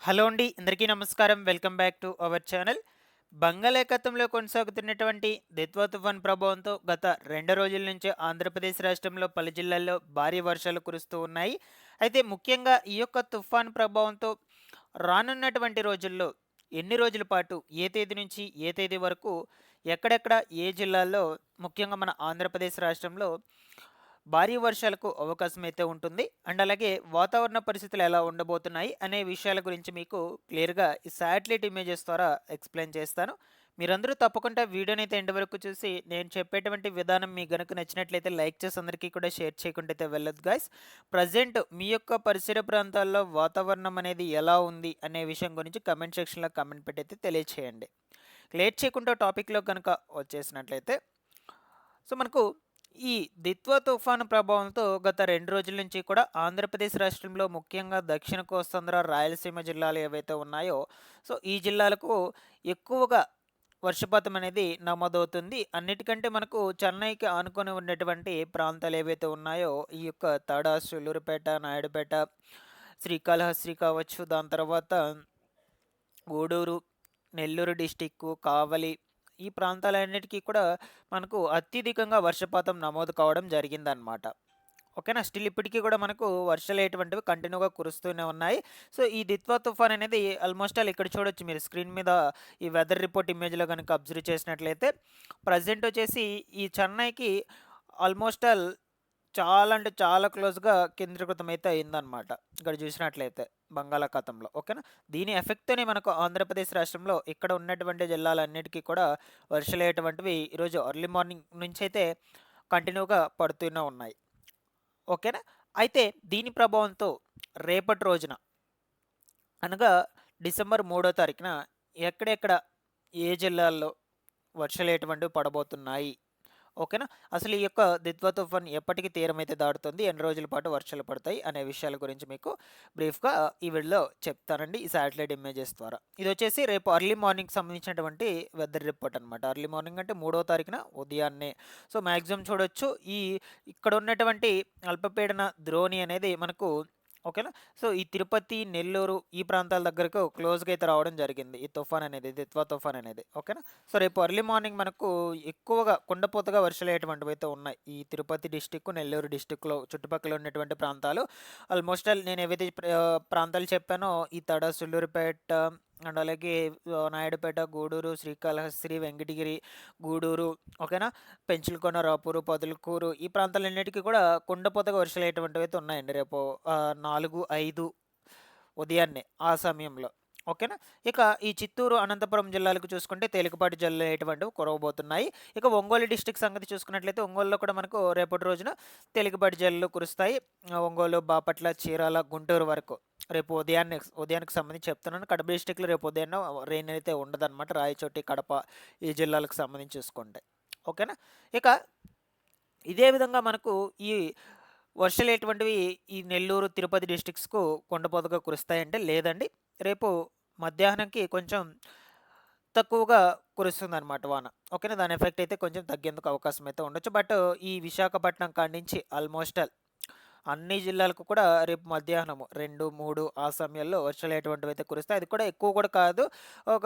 Hello అండి. అందరికీ నమస్కారం. Welcome back to our channel. బంగాళాఖాతంలో కొనసాగుతున్నటువంటి దిత్వా తుఫాన్ ప్రభావంతో గత 2 రోజుల నుంచి ఆంధ్రప్రదేశ్ రాష్ట్రంలో పలు జిల్లాల్లో భారీ వర్షాలు కురుస్తూ ఉన్నాయి. అయితే ముఖ్యంగా ఈ యొక్క తుఫాన్ ప్రభావంతో రానున్నటువంటి రోజుల్లో ఎన్ని రోజుల పాటు ఏ తేదీ నుంచి ఏ తేదీ వరకు ఎక్కడెక్కడ ఏ జిల్లాల్లో ముఖ్యంగా మన ఆంధ్రప్రదేశ్ రాష్ట్రంలో భారీ వర్షాలకు అవకాశం అయితే ఉంటుంది. అండ్ అలాగే వాతావరణ పరిస్థితులు ఎలా ఉండబోతున్నాయి అనే విషయాల గురించి మీకు క్లియర్‌గా ఈ శాటిలైట్ ఇమేజెస్ ద్వారా ఎక్స్‌ప్లెయిన్ చేస్తాను. మీరందరూ తప్పకుండా వీడియోని అయితే ఎండ్ వరకు చూసి నేను చెప్పేటువంటి విధానం మీకు గనుక నచ్చినట్లయితే లైక్ చేసి అందరికీ కూడా షేర్ చేయకుండా అయితే వెళ్ళొద్దు గైస్. ప్రెజెంట్ మీ యొక్క పరిసర ప్రాంతాల్లో వాతావరణం అనేది ఎలా ఉంది అనే విషయం గురించి కామెంట్ సెక్షన్‌లో కామెంట్ పెట్టి అయితే తెలియచేయండి. లేట్ చేయకుండా టాపిక్‌లోకి గనుక వచ్చేసినట్లయితే మనకు ఈ దిత్వా తుఫాను ప్రభావంతో గత 2 రోజుల నుంచి కూడా ఆంధ్రప్రదేశ్ రాష్ట్రంలో ముఖ్యంగా దక్షిణ కోస్తాంధ్ర, రాయలసీమ జిల్లాలు ఏవైతే ఉన్నాయో, ఈ జిల్లాలకు ఎక్కువగా వర్షపాతం అనేది నమోదవుతుంది. అన్నిటికంటే మనకు చెన్నైకి ఆనుకొని ఉన్నటువంటి ప్రాంతాలు ఏవైతే ఉన్నాయో, ఈ యొక్క తడ, సూళ్లూరుపేట, నాయుడుపేట, శ్రీకాళహస్తి కావచ్చు, దాని తర్వాత గూడూరు, నెల్లూరు డిస్టిక్కు, కావలి ఈ ప్రాంతాలన్నిటికీ కూడా మనకు అత్యధికంగా వర్షపాతం నమోదు కావడం జరిగిందనమాట. ఓకేనా. స్టిల్ ఇప్పటికీ కూడా మనకు వర్షాలు ఎటువంటివి కంటిన్యూగా కురుస్తూనే ఉన్నాయి. ఈ దిత్వా తుఫాన్ అనేది ఆల్మోస్ట్ ఆల్ ఇక్కడ చూడొచ్చు మీరు స్క్రీన్ మీద ఈ వెదర్ రిపోర్ట్ ఇమేజ్‌లో గనుక అబ్జర్వ్ చేసినట్లయితే ప్రెజెంట్ వచ్చేసి ఈ చెన్నైకి ఆల్మోస్ట్ ఆల్ చాలా అంటే చాలా క్లోజ్‌గా కేంద్రీకృతమైతే అయిందనమాట. ఇక్కడ చూసినట్లయితే బంగాళాఖాతంలో. ఓకేనా. దీని ఎఫెక్ట్‌తోనే మనకు ఆంధ్రప్రదేశ్ రాష్ట్రంలో ఇక్కడ ఉన్నటువంటి జిల్లాలన్నిటికీ కూడా వర్షాలనేటువంటివి ఈరోజు ఎర్లీ మార్నింగ్ నుంచైతే కంటిన్యూగా పడుతూనే ఉన్నాయి. ఓకేనా. అయితే దీని ప్రభావంతో రేపటి రోజున అనగా డిసెంబర్ 3 తారీఖున ఎక్కడెక్కడ ఏ జిల్లాల్లో వర్షాలెటువంటివి పడబోతున్నాయి. ఓకేనా. అసలు ఈ యొక్క దిత్వా తుఫాన్ ఎప్పటికి తీరమైతే దాటుతుంది, ఎన్ని రోజుల పాటు వర్షాలు పడతాయి అనే విషయాల గురించి మీకు బ్రీఫ్‌గా ఈ వీడియోలో చెప్తానండి ఈ శాటిలైట్ ఇమేజెస్ ద్వారా. ఇదొచ్చేసి రేపు ఎర్లీ మార్నింగ్‌కి సంబంధించినటువంటి వెదర్ రిపోర్ట్ అనమాట. ఎర్లీ మార్నింగ్ అంటే 3వ తారీఖున ఉదయాన్నే. మాక్సిమం చూడొచ్చు ఇక్కడ ఉన్నటువంటి అల్పపీడన ద్రోణి అనేది మనకు ఓకేనా. ఈ తిరుపతి, నెల్లూరు ఈ ప్రాంతాల దగ్గరకు క్లోజ్‌గా అయితే రావడం జరిగింది. ఈ తుఫాన్ అనేది, దిత్వా తుఫాన్ అనేది. ఓకేనా. రేపు ఎర్లీ మార్నింగ్ మనకు ఎక్కువగా కుండపోతగా వర్షాలయ్యేటువంటివైతే ఉన్నాయి. ఈ తిరుపతి డిస్టిక్, నెల్లూరు డిస్టిక్‌లో చుట్టుపక్కల ఉన్నటువంటి ప్రాంతాలు ఆల్మోస్ట్ ఆల్ నేను ఏవైతే ప్రాంతాలు చెప్పానో ఈ తడ, సుళ్లూరుపేట అండ్ అలాగే నాయుడుపేట, గూడూరు, శ్రీకాళహస్తి, వెంకటగిరి, గూడూరు ఓకేనా. పెంచులకొండ, రాపూరు, పొదలకూరు ఈ ప్రాంతాలన్నిటికీ కూడా కుండపోతగా వర్షాలయ్యేటువంటివైతే ఉన్నాయండి రేపు 4, 5 ఉదయాన్నే ఆ సమయంలో. ఓకేనా. ఇక ఈ చిత్తూరు, అనంతపురం జిల్లాలకు చూసుకుంటే తేలికపాటి జల్లులనేటువంటివి కురవబోతున్నాయి. ఇక ఒంగోలు డిస్ట్రిక్ట్ సంగతి చూసుకున్నట్లయితే ఒంగోలులో కూడా మనకు రేపటి రోజున తేలికపాటి జల్లులు కురుస్తాయి. ఒంగోలు, బాపట్ల, చీరాల, గుంటూరు వరకు రేపు ఉదయానికి సంబంధించి చెప్తున్నాను. కడప డిస్ట్రిక్ట్‌లో రేపు ఉదయాన్న రెయిన్ అయితే ఉండదనమాట. రాయచోటి, కడప ఈ జిల్లాలకు సంబంధించి చూసుకుంటే. ఓకేనా. ఇక ఇదే విధంగా మనకు ఈ వర్షాలు ఎటువంటివి ఈ నెల్లూరు, తిరుపతి డిస్ట్రిక్ట్స్‌కు కుండపోతగా కురుస్తాయంటే లేదండి. రేపు మధ్యాహ్నంకి కొంచెం తక్కువగా కురుస్తుందనమాట వాన. ఓకేనా. దాని ఎఫెక్ట్ అయితే కొంచెం తగ్గేందుకు అవకాశం అయితే ఉండొచ్చు. బట్ ఈ విశాఖపట్నం కాడ నుంచి ఆల్మోస్ట్ ఆల్ అన్ని జిల్లాలకు కూడా రేపు మధ్యాహ్నం 2, 3 ఆ సమయాల్లో వర్షాలు ఎటువంటివైతే కురుస్తాయి. అది కూడా ఎక్కువ కూడా కాదు. ఒక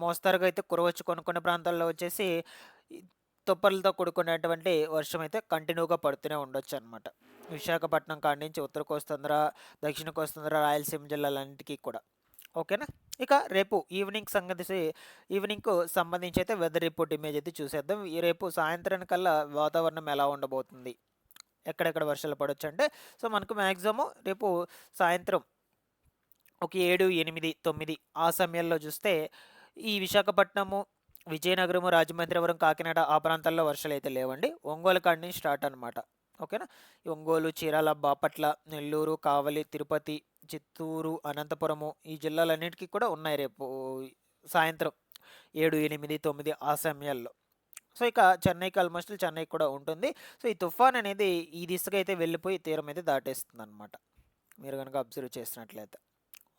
మోస్తరుగా అయితే కురవచ్చు. కొన్ని కొన్ని ప్రాంతాల్లో వచ్చేసి ఈ తుప్పర్లతో కూడుకున్నటువంటి వర్షం అయితే కంటిన్యూగా పడుతూనే ఉండొచ్చనమాట. విశాఖపట్నం కాడ నుంచి ఉత్తర కోస్తాంధ్ర, దక్షిణ కోస్తాంధ్ర, రాయలసీమ జిల్లాలన్నిటికీ కూడా. ఓకేనా. ఇక రేపు ఈవినింగ్‌కు సంబంధించి అయితే వెదర్ రిపోర్ట్ ఇమేజ్ అయితే చూసేద్దాం. ఈ రేపు సాయంత్రానికల్లా వాతావరణం ఎలా ఉండబోతుంది? ఎక్కడెక్కడ వర్షాలు పడొచ్చంటే మనకు మాక్సిమం రేపు సాయంత్రం ఒక 7, 8, 9 ఆ సమయాల్లో చూస్తే ఈ విశాఖపట్నము, విజయనగరము, రాజమహేంద్రవరం, కాకినాడ ఆ ప్రాంతాల్లో వర్షాలైతే లేవండి. ఒంగోలు కాడ నుంచి స్టార్ట్ అనమాట. ఓకేనా. ఈ ఒంగోలు, చీరాల, బాపట్ల, నెల్లూరు, కావలి, తిరుపతి, చిత్తూరు, అనంతపురము ఈ జిల్లాలన్నిటికీ కూడా ఉన్నాయి రేపు సాయంత్రం 7, 8, 9 ఆ సమయాల్లో. ఇక చెన్నైకి ఆల్మోస్ట్ చెన్నైకి కూడా ఉంటుంది. ఈ తుఫాన్ అనేది ఈ దిశగా అయితే వెళ్ళిపోయి తీరం అయితే దాటేస్తుందనమాట. మీరు గనుక అబ్జర్వ్ చేసినట్లయితే.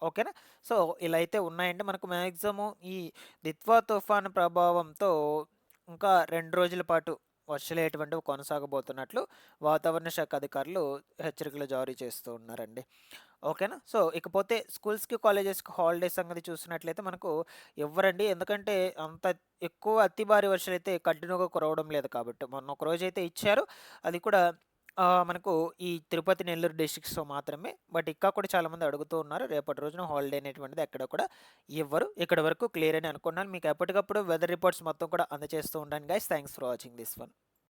ఓకేనా. ఇలా అయితే ఉన్నాయండి. మనకు మాక్సిమం ఈ దిత్వా తుఫాన్ ప్రభావంతో ఇంకా 2 రోజుల పాటు వర్షాలు ఎటువంటివి కొనసాగబోతున్నట్లు వాతావరణ శాఖ అధికారులు హెచ్చరికలు జారీ చేస్తూ ఉన్నారండి. ఓకేనా. సో ఇకపోతే స్కూల్స్కి కాలేజెస్కి హాలిడేస్ సంగతి చూసినట్లయితే మనకు ఇవ్వరండి. ఎందుకంటే అంత ఎక్కువ అతి భారీ వర్షాలు అయితే కంటిన్యూగా కురవడం లేదు కాబట్టి. మొన్న ఒక రోజు అయితే ఇచ్చారు, అది కూడా మనకు ఈ తిరుపతి నెల్లూరు డిస్ట్రిక్ట్స్లో మాత్రమే. బట్ ఇంకా కూడా చాలామంది అడుగుతూ ఉన్నారు, రేపటి రోజున హాలిడే అనేటువంటిది ఎక్కడ కూడా ఇవ్వరు. ఇక్కడ వరకు క్లియర్ అని అనుకున్నాను. మీకు ఎప్పటికప్పుడు వెదర్ రిపోర్ట్స్ మొత్తం కూడా అందజేస్తూ ఉంటాను guys. Thanks for watching this one.